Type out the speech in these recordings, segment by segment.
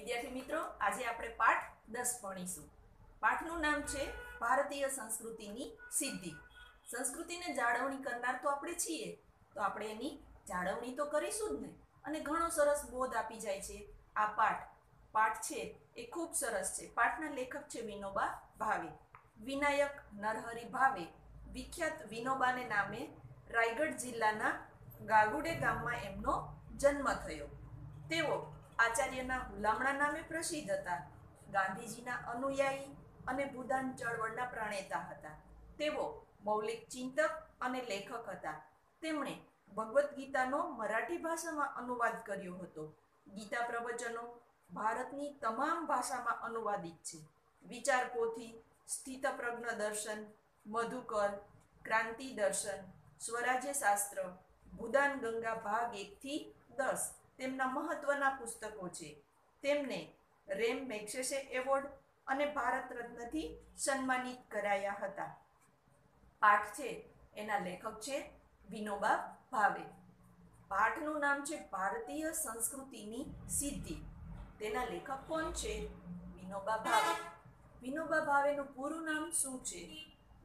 વિદ્યાર્થી મિત્રો, આજે આપણે પાઠ 10 ભણીશું. પાઠનું નામ છે ભારતીય સંસ્કૃતિની સિદ્ધિ. સંસ્કૃતિને જાળવણી કરનાર તો આપણે છીએ, તો આપણે એની જાળવણી તો કરીશું જ ને. અને ઘણો સરસ બોધ આપી જાય છે આ પાઠ છે એ ખૂબ સરસ છે. પાઠના લેખક છે વિનોબા ભાવે. વિનાયક નરહરી ભાવે વિખ્યાત વિનોબાને નામે રાયગઢ જિલ્લાના ગાગુડે ગામમાં એમનો જન્મ થયો. તેઓ આચાર્યના હુલામણા નામે પ્રસિદ્ધ હતા. ગાંધીજીના અનુયાયી અને ભૂદાન ચળવળના પ્રણેતા હતા. તેઓ મૌલિક ચિંતક અને લેખક હતા. તેમણે ભગવદ્ ગીતાનો મરાઠી ભાષામાં અનુવાદ કર્યો હતો. ગીતા પ્રવચનો ભારતની તમામ ભાષામાં અનુવાદિત છે. વિચાર પોથી, સ્થિતપ્રજ્ઞ દર્શન, મધુકર, ક્રાંતિ દર્શન, સ્વરાજ્ય શાસ્ત્ર, ભૂદાન ગંગા ભાગ 1 થી 10 તેમના મહત્વના પુસ્તકો છે. તેમને રેમ મેગ્સેસે એવોર્ડ અને ભારત રત્નથી સન્માનિત કરાયા હતા. પાઠ છે એના લેખક છે વિનોબા ભાવે. પાઠનું નામ છે ભારતીય સંસ્કૃતિની સિદ્ધિ. તેના લેખક કોણ છે? વિનોબા ભાવે. વિનોબા ભાવેનું પૂરું નામ શું છે?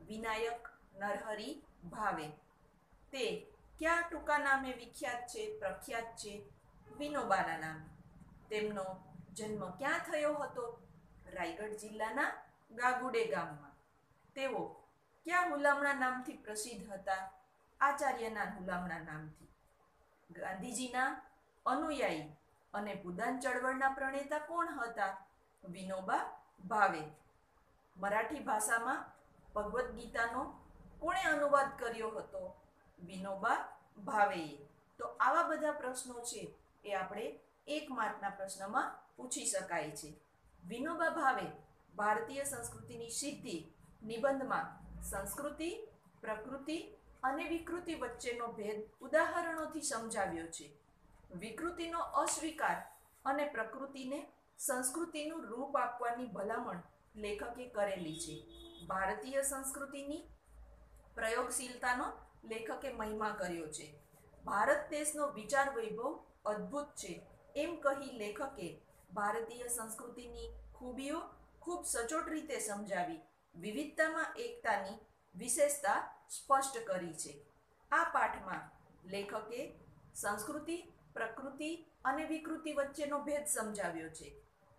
વિનાયક નરહરી ભાવે. તે કયા ટૂંકા નામે વિખ્યાત છે, પ્રખ્યાત છે? વિનોબાના નામ. તેમનો જન્મ ક્યાં થયો હતો? રાયગઢ જિલ્લાના ગાગુડે ગામમાં. તેઓ કયા હુલામણા નામથી પ્રસિદ્ધ હતા? આચાર્યના હુલામણા નામથી. ગાંધીજીના અનુયાયી અને ભૂદાન ચળવળના પ્રણેતા કોણ હતા? વિનોબા ભાવે. મરાઠી ભાષામાં ભગવદ્ ગીતાનો કોણે અનુવાદ કર્યો હતો? વિનોબા ભાવેએ. તો આવા બધા પ્રશ્નો છે એ આપણે 1 માર્કના પ્રશ્નમાં પૂછી શકાય છે. વિનોબા ભાવે ભારતીય સંસ્કૃતિની સિદ્ધિ નિબંધમાં સંસ્કૃતિ, પ્રકૃતિ અને વિકૃતિ વચ્ચેનો ભેદ ઉદાહરણોથી સમજાવ્યો છે. વિકૃતિનો અસ્વીકાર અને પ્રકૃતિને સંસ્કૃતિનું રૂપ આપવાની ભલામણ લેખકે કરેલી છે. ભારતીય સંસ્કૃતિની પ્રયોગશીલતાનો લેખકે મહિમા કર્યો છે. ભારત દેશનો વિચાર વૈભવ અદ્ભુત છે એમ કહી લેખકે ભારતીય સંસ્કૃતિની ખૂબીઓ ખૂબ સચોટ રીતે સમજાવી વિવિધતામાં એકતાની વિશેષતા સ્પષ્ટ કરી છે. આ પાઠમાં લેખકે સંસ્કૃતિ, પ્રકૃતિ અને વિકૃતિ વચ્ચેનો ભેદ સમજાવ્યો છે.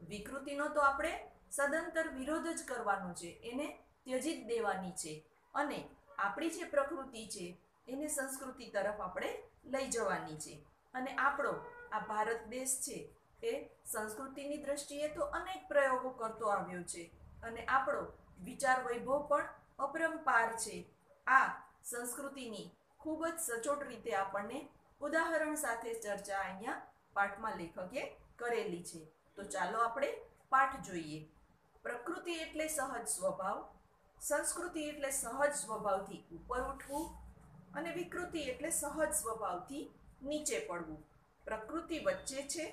વિકૃતિનો તો આપણે સદંતર વિરોધ જ કરવાનો છે, એને ત્યજી જ દેવાની છે. અને આપણી જે પ્રકૃતિ છે એને સંસ્કૃતિ તરફ આપણે લઈ જવાની છે. અને આપણો આ ભારત દેશ છે એ સંસ્કૃતિની દ્રષ્ટિએ તો અનેક પ્રયોગો કરતો આવ્યો છે અને આપણો વિચાર વૈભવ પણ અપરંપાર છે. આ સંસ્કૃતિની ખૂબ જ સચોટ રીતે આપણને ઉદાહરણ સાથે ચર્ચા અહીંયા પાઠમાં લેખકે કરેલી છે. તો ચાલો આપણે પાઠ જોઈએ. પ્રકૃતિ એટલે સહજ સ્વભાવ, સંસ્કૃતિ એટલે સહજ સ્વભાવથી ઉપર ઉઠવું અને વિકૃતિ એટલે સહજ સ્વભાવથી નીચે પડવું. પ્રકૃતિ વચ્ચે છે,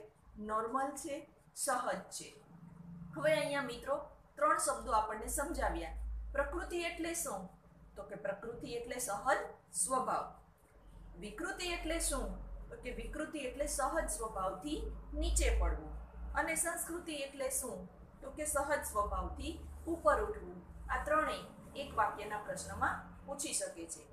નોર્મલ છે, સહજ છે. હવે અહીંયા મિત્રો 3 શબ્દો આપણને સમજાવ્યા. પ્રકૃતિ એટલે શું? તો કે પ્રકૃતિ એટલે સહજ સ્વભાવ. વિકૃતિ એટલે શું? તો કે વિકૃતિ એટલે સહજ સ્વભાવથી નીચે પડવું. અને સંસ્કૃતિ એટલે શું? તો કે સહજ સ્વભાવથી ઉપર ઉઠવું. આ ત્રણેય એક વાક્યના પ્રશ્નમાં પૂછી શકે છે.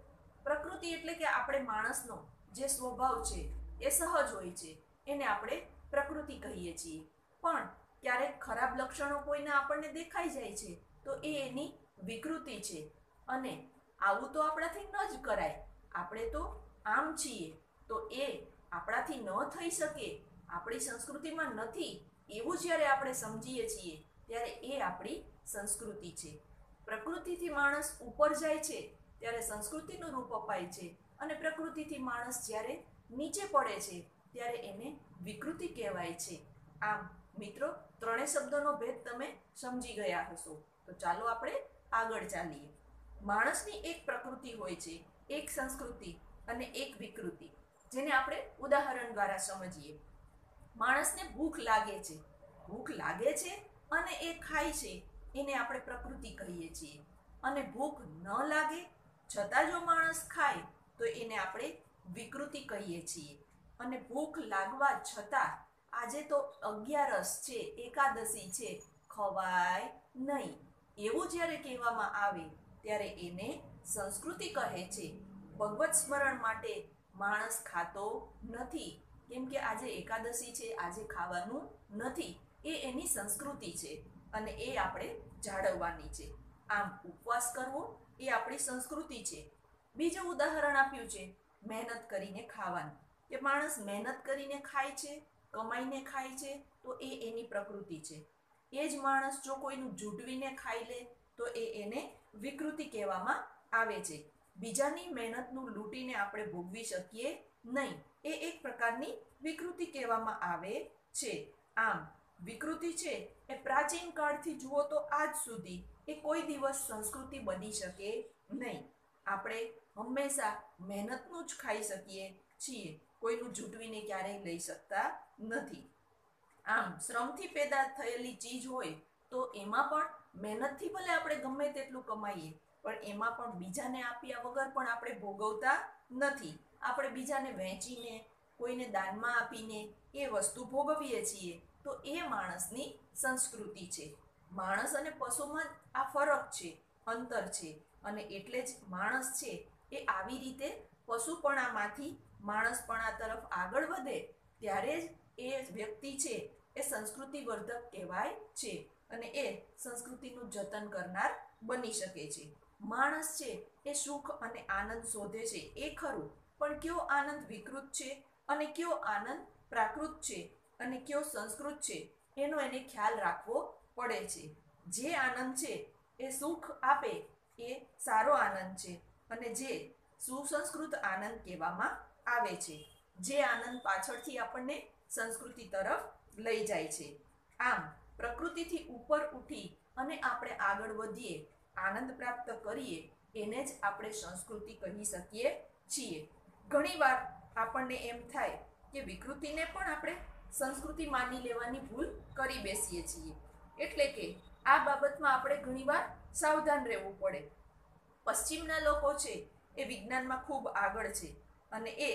પ્રકૃતિ એટલે કે આપણે માણસનો જે સ્વભાવ છે એ સહજ હોય છે, એને આપણે પ્રકૃતિ કહીએ છીએ. પણ ક્યારેક ખરાબ લક્ષણો કોઈને આપણને દેખાઈ જાય છે તો એ એની વિકૃતિ છે. અને આવું તો આપણાથી ન જ કરાય, આપણે તો આમ છીએ, તો એ આપણાથી ન થઈ શકે, આપણી સંસ્કૃતિમાં નથી એવું જ્યારે આપણે સમજીએ છીએ ત્યારે એ આપણી સંસ્કૃતિ છે. પ્રકૃતિથી માણસ ઉપર જાય છે ત્યારે સંસ્કૃતિનું રૂપ અપાય છે અને પ્રકૃતિથી માણસ જ્યારે નીચે પડે છે ત્યારે એને વિકૃતિ કહેવાય છે. આમ મિત્રો 3 શબ્દોનો ભેદ તમે સમજી ગયા હશો. તો ચાલો આપણે આગળ ચાલીએ. માણસની એક પ્રકૃતિ હોય છે, એક સંસ્કૃતિ અને એક વિકૃતિ, જેને આપણે ઉદાહરણ દ્વારા સમજીએ. માણસને ભૂખ લાગે છે, અને એ ખાય છે, એને આપણે પ્રકૃતિ કહીએ છીએ. અને ભૂખ ન લાગે છતાં જો માણસ ખાય તો એને આપણે વિકૃતિ કહીએ છીએ. અને ભૂખ લાગવા છતાં આજે તો 11 છે, એકાદશી છે, ખવાય નહીં, એવું જ્યારે કહેવામાં આવે ત્યારે એને સંસ્કૃતિ કહે છે. ભગવત સ્મરણ માટે માણસ ખાતો નથી, કેમ કે આજે એકાદશી છે, આજે ખાવાનું નથી, એ એની સંસ્કૃતિ છે અને એ આપણે જાળવવાની છે. આમ ઉપવાસ કરવો એ આપણી સંસ્કૃતિ છે. બીજું ઉદાહરણ આપ્યું છે મહેનત કરીને ખાવાનું, કે માણસ મહેનત કરીને ખાય છે, કમાઈને ખાય છે, તો એ એની પ્રકૃતિ છે. એ જ માણસ જો કોઈનું જૂટવીને ખાઈ લે તો એ એને વિકૃતિ કહેવામાં આવે છે. બીજાની મહેનતનું લૂંટીને આપણે ભોગવી શકીએ નહીં, એ એક પ્રકારની વિકૃતિ કહેવામાં આવે છે. આમ વિકૃતિ છે એ પ્રાચીન કાળથી જુઓ તો આજ સુધી એ કોઈ દિવસ સંસ્કૃતિ બની શકે નહીં. આપણે હંમેશા મહેનતનું જ ખાઈ શકીએ છીએ, કોઈનું જૂટવીને ક્યારેય લઈ શકતા નથી. આમ શ્રમથી પેદા થયેલી ચીજ હોય તો એમાં પણ મહેનતથી ભલે આપણે ગમે તેટલું કમાઈએ, પણ એમાં પણ બીજાને આપ્યા વગર પણ આપણે ભોગવતા નથી. આપણે બીજાને વહેંચીને, કોઈને દાનમાં આપીને એ વસ્તુ ભોગવીએ છીએ, તો એ માણસની સંસ્કૃતિ છે. માણસ અને પશુમાં આ ફરક છે, અંતર છે, અને એટલે જ માણસ છે એ આવી રીતે પશુપણામાંથી માણસપણા તરફ આગળ વધે ત્યારે જ એ વ્યક્તિ છે એ સંસ્કૃતિવર્ધક કહેવાય છે અને એ સંસ્કૃતિનું જતન કરનાર બની શકે છે. માણસ છે એ સુખ અને આનંદ શોધે છે એ ખરું, પણ કયો આનંદ વિકૃત છે અને કયો આનંદ પ્રાકૃત છે અને કયો સંસ્કૃત છે એનો એને ખ્યાલ રાખવો પડે છે. જે આનંદ છે એ સુખ આપે એ સારો આનંદ છે અને જે સુસંસ્કૃત આનંદ કહેવામાં આવે છે, જે આનંદ પાછળથી આપણને સંસ્કૃતિ તરફ લઈ જાય છે. આમ પ્રકૃતિથી ઉપર ઉઠી અને આપણે આગળ વધીએ, આનંદ પ્રાપ્ત કરીએ, એને જ આપણે સંસ્કૃતિ કહી શકીએ છીએ. ઘણીવાર આપણને એમ થાય કે વિકૃતિને પણ આપણે સંસ્કૃતિ માની લેવાની ભૂલ કરી બેસીએ છીએ. એટલે કે આ બાબતમાં આપણે ઘણીવાર સાવધાન રહેવું પડે. પશ્ચિમના લોકો છે એ વિજ્ઞાનમાં ખૂબ આગળ છે અને એ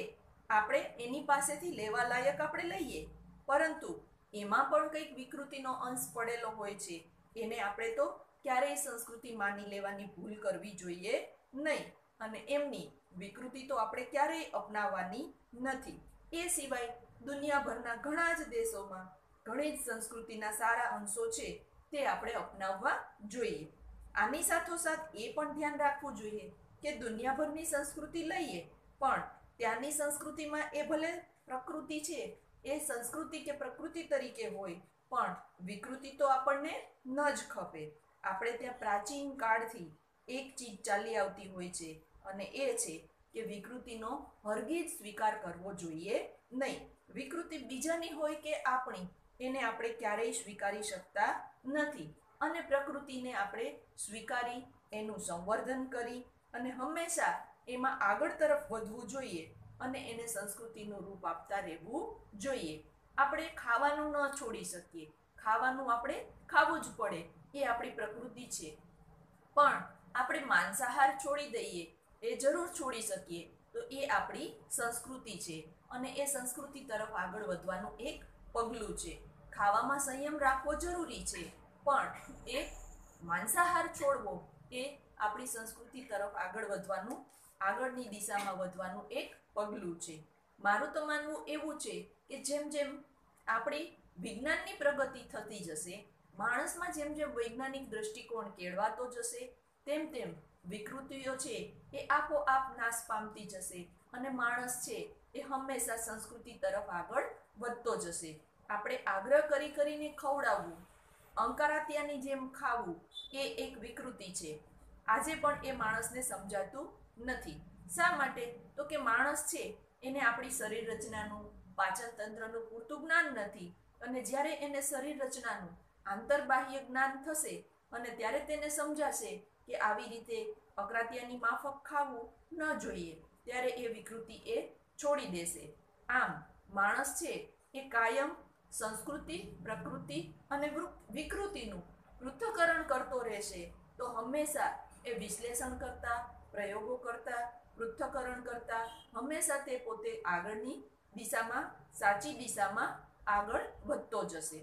આપણે એની પાસેથી લેવા લાયક આપણે લઈએ, પરંતુ એમાં પણ કંઈક વિકૃતિનો અંશ પડેલો હોય છે. એને આપણે તો ક્યારેય સંસ્કૃતિ માની લેવાની ભૂલ કરવી જોઈએ નહીં અને એમની વિકૃતિ તો આપણે ક્યારેય અપનાવવાની નથી. એ સિવાય દુનિયાભરના ઘણા જ દેશોમાં ઘણી જ સંસ્કૃતિના સારા અંશો છે તે આપણે અપનાવવા જોઈએ. આની સાથોસાથ એ પણ ધ્યાન રાખવું જોઈએ કે દુનિયાભરની સંસ્કૃતિ લઈએ, પણ ત્યાંની સંસ્કૃતિમાં એ ભલે પ્રકૃતિ છે એ સંસ્કૃતિ કે પ્રકૃતિ તરીકે હોય, પણ વિકૃતિ તો આપણને ન જ ખપે. આપણે ત્યાં પ્રાચીન કાળથી એક ચીજ ચાલી આવતી હોય છે અને એ છે કે વિકૃતિનો હરગીજ સ્વીકાર કરવો જોઈએ નહીં. વિકૃતિ બીજાની હોય કે આપણી, એને આપણે ક્યારેય સ્વીકારી શકતા નથી અને પ્રકૃતિને આપણે સ્વીકારી, એનું સંવર્ધન કરી અને હંમેશા એમાં આગળ તરફ વધવું જોઈએ અને એને સંસ્કૃતિનું રૂપ આપતા રહેવું જોઈએ. આપણે ખાવાનું ન છોડી શકીએ, ખાવાનું આપણે ખાવું જ પડે, એ આપણી પ્રકૃતિ છે, પણ આપણે માંસાહાર છોડી દઈએ એ જરૂર છોડી શકીએ તો એ આપણી સંસ્કૃતિ છે અને એ સંસ્કૃતિ તરફ આગળ વધવાનું એક પગલું છે. ખાવામાં સંયમ રાખવો જરૂરી છે, પણ એ માંસાહાર છોડવો એ આપણી સંસ્કૃતિ તરફ આગળ વધવાનું, આગળની દિશામાં વધવાનું એક પગલું છે. મારું તો માનવું એવું છે કે જેમ જેમ આપણી વિજ્ઞાનની પ્રગતિ થતી જશે, માણસમાં જેમ જેમ વૈજ્ઞાનિક દ્રષ્ટિકોણ કેળવાતો જશે, તેમ તેમ વિકૃતિઓ છે એ આપોઆપ નાશ પામતી જશે અને માણસ છે એ હંમેશા સંસ્કૃતિ તરફ આગળ વધતો જશે. આપણે આગ્રહ કરી કરીને ખવડાવવું, અંકારાત્યાની જેમ ખાવું એ એક વિકૃતિ છે. આજે પણ એ માણસને સમજાતું નથી. શા માટે? તો કે માણસ છે એને આપણી શરીર રચનાનું, પાચન તંત્રનું પૂરતું જ્ઞાન નથી અને જ્યારે એને શરીર રચનાનું આંતરબાહ્ય જ્ઞાન થશે અને ત્યારે તેને સમજાશે કે આવી રીતે અક્રાત્યાની માફક ખાવું ન જોઈએ, ત્યારે એ વિકૃતિ એ છોડી દેશે. આમ માણસ છે એ કાયમ સંસ્કૃતિ, પ્રકૃતિ અને વિકૃતિનું પૃથ્થકરણ કરતો રહેશે તો હંમેશા એ વિશ્લેષણ કરતા, પ્રયોગો કરતા, પૃથ્થકરણ કરતા હંમેશા તે પોતે આગળની દિશામાં, સાચી દિશામાં આગળ વધતો જશે.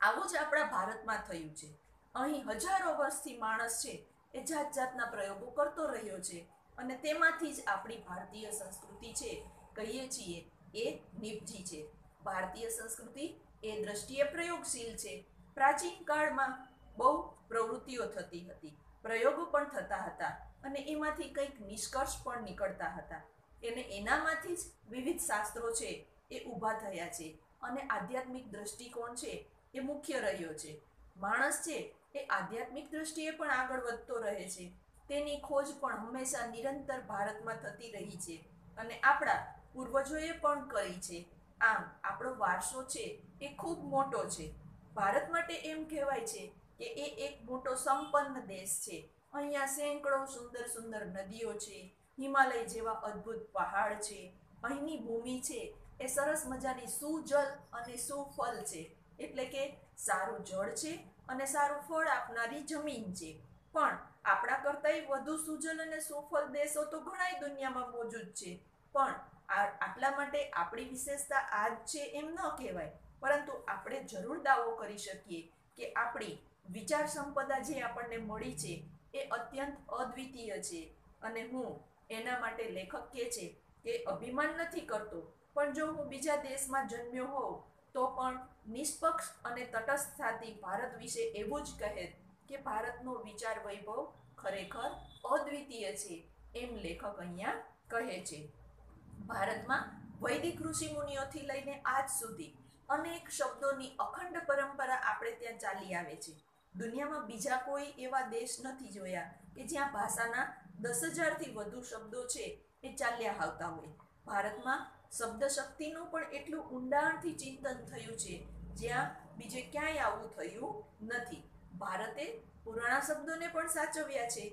આવું જ આપણા ભારતમાં થયું છે. અહીં હજારો વર્ષથી માણસ છે એ જાત જાતના પ્રયોગો કરતો રહ્યો છે અને તેમાંથી જ આપણી ભારતીય સંસ્કૃતિ છે કહીએ છીએ એ નિપજી છે. ભારતીય સંસ્કૃતિ એ દ્રષ્ટિએ પ્રયોગશીલ છે. પ્રાચીન કાળમાં બહુ પ્રવૃત્તિઓ થતી હતી, પ્રયોગો પણ થતા હતા અને એમાંથી કંઈક નિષ્કર્ષ પણ નીકળતા હતા. એનામાંથી જ વિવિધ શાસ્ત્રો છે એ ઊભા થયા છે અને આધ્યાત્મિક દ્રષ્ટિકોણ છે એ મુખ્ય રહ્યો છે. માણસ છે એ આધ્યાત્મિક દ્રષ્ટિએ પણ આગળ વધતો રહે છે. તેની ખોજ પણ હંમેશા નિરંતર ભારતમાં થતી રહી છે અને આપણા પૂર્વજોએ પણ કરી છે. આમ આપણો વારસો છે એ ખૂબ મોટો છે. ભારત માટે એમ કહેવાય છે કે એ એક મોટો સંપન્ન દેશ છે. અહીંયા સેંકડો સુંદર સુંદર નદીઓ છે, હિમાલય જેવા અદ્ભુત પહાડ છે, અહીંની ભૂમિ છે એ સરસ મજાની સુજલ અને સુફળ છે, એટલે કે સારું જળ છે અને સારું ફળ આપનારી જમીન છે. પણ આપણા કરતાંય વધુ સુજલ અને સુફળ દેશો તો ઘણાય દુનિયામાં મોજૂદ છે. પણ આટલા માટે આપણી વિશેષતા આ જ છે એમ ન કહેવાય, પરંતુ આપણે જરૂર દાવો કરી શકીએ કે આપણી વિચાર સંપદા જે આપણને મળી છે એ અત્યંત અદ્વિતીય છે. અને હું એના માટે લેખક કહે છે કે અભિમાન નથી કરતો, પણ જો હું બીજા દેશમાં જન્મ્યો હોઉં તો પણ નિષ્પક્ષ અને તટસ્થતાથી ભારત વિશે એવું જ કહે કે ભારતનો વિચાર વૈભવ ખરેખર અદ્વિતીય છે, એમ લેખક અહીંયા કહે છે. ભારતમાં વૈદિક ઋષિમુનિઓથી લઈને આજ સુધી અનેક શબ્દોની અખંડ પરંપરા આપણે ત્યાં ચાલી આવે છે. દુનિયામાં બીજા કોઈ એવા દેશ નથી જોયા કે જ્યાં ભાષાના 10,000થી વધુ શબ્દો છે એ ચાલ્યા આવતા હોય. ભારતમાં શબ્દ શક્તિનું પણ એટલું ઊંડાણથી ચિંતન થયું છે જ્યાં બીજે ક્યાંય આવું થયું નથી. ભારતે પુરાણા શબ્દોને પણ સાચવ્યા છે,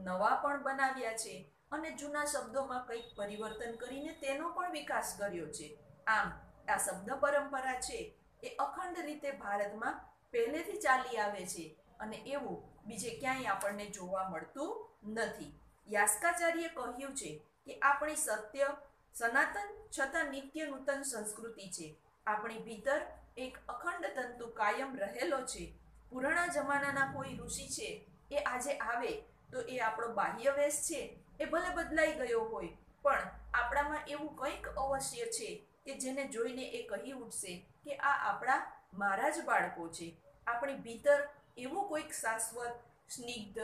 નવા પણ બનાવ્યા છે અને જૂના શબ્દોમાં કંઈક પરિવર્તન કરીને તેનો પણ વિકાસ કર્યો છે. આમ આ શબ્દ પરંપરા છે એ અખંડ રીતે ભારતમાં પહેલેથી ચાલી આવે છે અને એવું બીજે ક્યાંય આપણને જોવા મળતું નથી. યાસ્કાચાર્યે કહ્યું છે કે આપણી સત્ય, સનાતન છતાં નિત્ય નૂતન સંસ્કૃતિ છે. આપણી ભીતર એક અખંડ તંતુ કાયમ રહેલો છે. પુરાણા જમાનાના કોઈ ઋષિ છે એ આજે આવે તો એ આપણો બાહ્ય વેશ છે એ ભલે બદલાઈ ગયો હોય, પણ આપણામાં એવું કંઈક અવશ્ય છે કે જેને જોઈને એ કહી ઉઠશે કે આ આપણા મારા જ બાળકો છે. આપણી ભીતર એવું કોઈક શાશ્વત, સ્નિગ્ધ,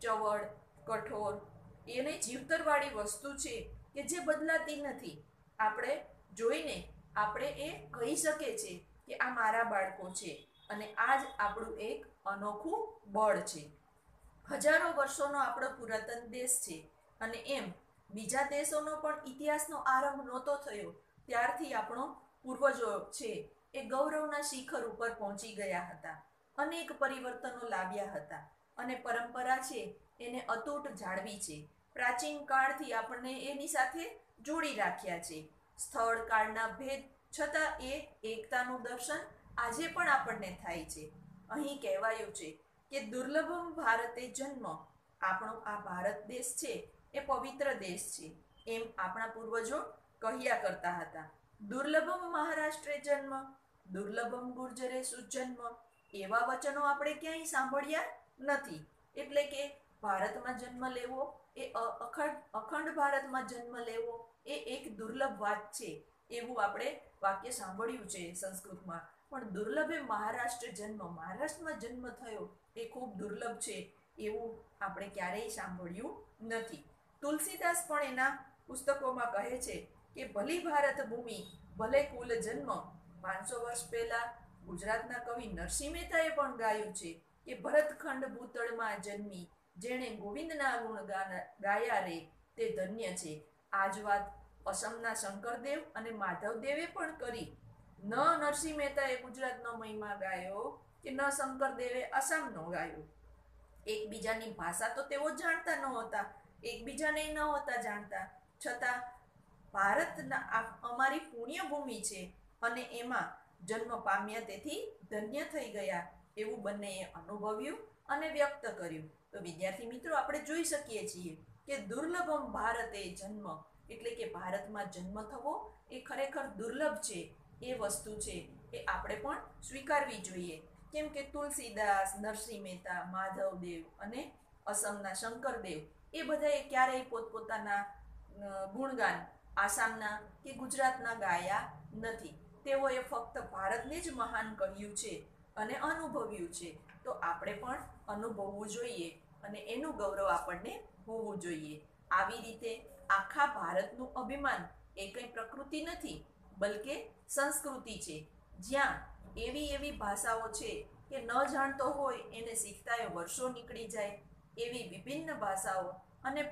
ચવડ, કઠોર એને જીવતરવાળી વસ્તુ છે કે જે બદલાતી નથી. આપણે જોઈને આપણે એ કહી શકે છે કે આ મારા બાળકો છે અને આ જ આપણું એક અનોખું બળ છે. હજારો વર્ષોનો આપણો પુરાતન દેશ છે અને એમ બીજા દેશોનો પણ ઇતિહાસનો આરંભ નહોતો થયો ત્યારથી આપણો પૂર્વજો છે એ ગૌરવના શિખર ઉપર પહોંચી ગયા હતા, અનેક પરિવર્તનો લાવ્યા હતા અને પરંપરા છે એને અતૂટ જાળવી છે. પ્રાચીન કાળથી આપણને એની સાથે જોડી રાખ્યા છે. સ્થળ કાળના ભેદ છતાં એ એકતાનું દર્શન આજે પણ આપણને થાય છે. અહીં કહેવાયું છે કે દુર્લભમ ભારતે જન્મ. આપણો આ ભારત દેશ છે એ પવિત્ર દેશ છે એમ આપણા પૂર્વજો કહ્યા કરતા હતા. દુર્લભમ મહારાષ્ટ્રે જન્મ, દુર્લભમ ગુર્જરે સુજન્મ, એવા વચનો આપણે ક્યાંય સાંભળ્યા નથી. એટલે કે ભારતમાં જન્મ લેવો એ અખંડ ભારતમાં જન્મ લેવો એ એક દુર્લભ વાત છે એવું આપણે વાક્ય સાંભળ્યું છે સંસ્કૃતમાં. પણ દુર્લભે મહારાષ્ટ્ર જન્મ, મહારાષ્ટ્રમાં જન્મ થયો એ ખૂબ દુર્લભ છે એવું આપણે ક્યારેય સાંભળ્યું નથી. તુલસીદાસ પણ એના પુસ્તકોમાં કહે છે કે ભલી ભારત ભૂમિ ભલે કુલ જન્મ. 500 વર્ષ પહેલા ગુજરાતના કવિ નરસિંહ મહેતાએ પણ ગાયું છે કે ભરતખંડ ભૂતળમાં જન્મી, જેણે ગોવિંદના ગુણ ગાયા રે તે ધન્ય છે. આ જ વાત અસમના શંકરદેવ અને માધવદેવે પણ કરી. ન નરસિંહ મહેતાએ ગુજરાતનો મહિમા ગાયો કે ન શંકરદેવે આસામનો ગાયો. એકબીજાની ભાષા તો તેઓ જાણતા નહોતા, એકબીજાને નહોતા જાણતા, છતાં ભારતના અમારી પુણ્યભૂમિ છે અને એમાં જન્મ પામ્યા તેથી ધન્ય થઈ ગયા એવું બંનેએ અનુભવ્યું અને વ્યક્ત કર્યું. તો વિદ્યાર્થી મિત્રો, આપણે જોઈ શકીએ છીએ કે દુર્લભમ ભારતે જન્મ એટલે કે ભારતમાં જન્મ થવો એ ખરેખર દુર્લભ છે. એ વસ્તુ છે એ આપણે પણ સ્વીકારવી જોઈએ. કેમ કે તુલસીદાસ, નરસિંહ મહેતા, માધવદેવ અને અસમના શંકરદેવ એ બધાએ ક્યારેય પોતપોતાના ગુણગાન આસામના કે ગુજરાતના ગાયા નથી. તેઓએ ફક્ત ભારતને જ મહાન કહ્યું છે અને અનુભવ્યું છે. તો આપણે પણ અનુભવવું જોઈએ અને એનું ગૌરવ આપણને હોવું જોઈએ. આવી રીતે આખા ભારતનું અભિમાન એ કંઈ પ્રકૃતિ નથી, બલકે સંસ્કૃતિ છે. જ્યાં એવી ભાષાઓ છે કે ન જાણતો હોય એને શીખતાએ વર્ષો નીકળી જાય, એવી વિભિન્ન ભાષાઓ અને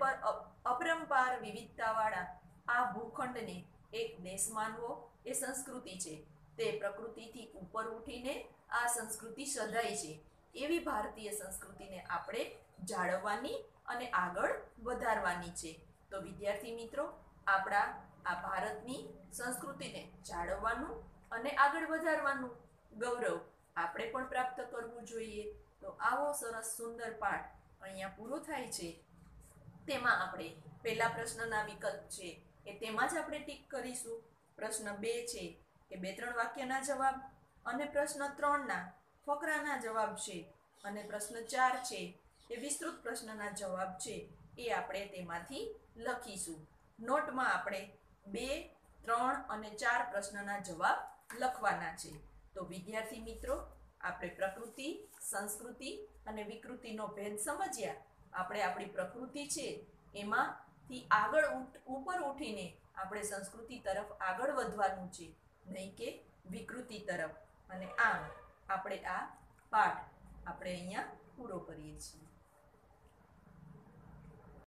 અપરંપાર વિવિધતાવાળા આ ભૂખંડને એક દેશ માનવો એ સંસ્કૃતિ છે. તે પ્રકૃતિથી ઉપર ઉઠીને આ સંસ્કૃતિ સધાઈ છે. એવી ભારતીય સંસ્કૃતિને આપણે જાળવવાની અને આગળ વધારવાની છે. તો વિદ્યાર્થી મિત્રો, આપણા આ ભારતની સંસ્કૃતિને જાળવવાનું અને આગળ વધારવાનું ગૌરવ આપણે પણ પ્રાપ્ત કરવું જોઈએ. તો આવો સરસ સુંદર પાઠ અહીંયા પૂરો થાય છે. તેમાં આપણે પહેલા પ્રશ્નના વિકલ્પ છે એ તેમાં જ આપણે ટીક કરીશું. પ્રશ્ન 2 છે એ 2-3 વાક્યના જવાબ, અને પ્રશ્ન 3ના ફકરાના જવાબ છે, અને પ્રશ્ન 4 છે એ વિસ્તૃત પ્રશ્નના જવાબ છે. એ આપણે તેમાંથી લખીશું. નોટમાં આપણે 2, 3 અને 4 પ્રશ્નના જવાબ લખવાના છે. તો વિદ્યાર્થી મિત્રો, આપણે પ્રકૃતિ, સંસ્કૃતિ અને વિકૃતિનો ભેદ સમજ્યા. આપણે આપણી પ્રકૃતિ છે એમાંથી આગળ ઉપર ઉઠીને આપણે સંસ્કૃતિ તરફ આગળ વધવાનું છે, નહીં કે વિકૃતિ તરફ. અને આમ આપણે આ પાઠ આપણે અહીંયા પૂરો કરીએ છીએ.